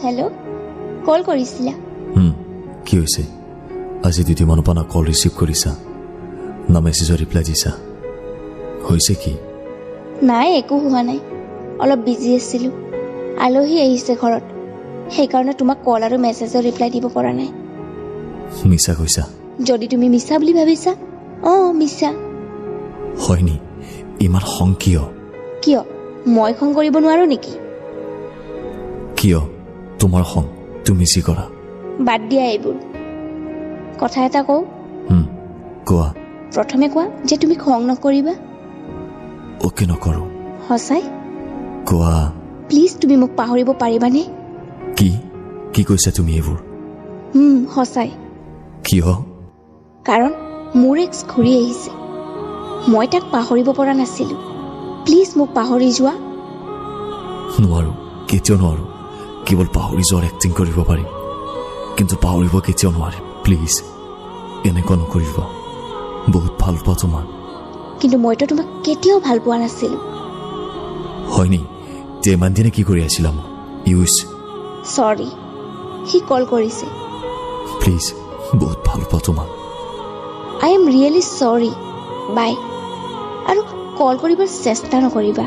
Hello' কল কৰিছিলা? কি হৈছে? আজি দুদিনমানৰ পৰা না কল ৰিচিভ কৰিছা না মেছেজৰ ৰিপ্লাই দিছা, হৈছে কি? নাই, একো হোৱা নাই, অলপ বিজি আছিলোঁ। আলহী আহিছে ঘৰত, সেইকাৰণে তোমাক কল আৰু মেছেজৰ ৰিপ্লাই দিব পৰা নাই। মিছা কৈছা? যদি তুমি মিছা বুলি ভাবিছা, মিছা। হয়নি? ইমান খং কিয়? কিয় মই খং কৰিব নোৱাৰো নেকি? কিয় তোমাৰ খং? তুমি যি কৰা। বাদ দিয়া এইবোৰ। কথা এটা কওঁ? কোৱা। প্ৰথমে কোৱা যে তুমি খং নকৰিবা। অকে, নকৰো। সঁচাই? কোৱা। প্লিজ, তুমি মোক পাহৰিব পাৰিবানে? কি কৈছা তুমি এইবোৰ? সঁচাই। কিয়? কাৰণ মোৰ এক্স ঘূৰি আহিছে, মই তাক পাহৰিব পৰা নাছিলো। প্লিজ মোক পাহৰি যোৱা। নোৱাৰো, কেতিয়াও নোৱাৰো। কেৱল পাহৰি যোৱাৰ এক্টিং কৰিব পাৰিম, কিন্তু পাহৰিব কেতিয়াও নোৱাৰিম। প্লিজ এনেকুৱা নকৰিবা, বহুত ভাল পাওঁ তোমাক। কিন্তু মইতো তোমাক কেতিয়াও ভাল পোৱা নাছিলো। হয়নি? ইমান দিনে কি কৰি আছিলা? মোক ইউজ। চৰি, সি কল কৰিছে। প্লিজ, বহুত ভাল পাওঁ তোমাক। আই এম ৰিয়েলি চৰি। বাই। আৰু কল কৰিবৰ চেষ্টা নকৰিবা।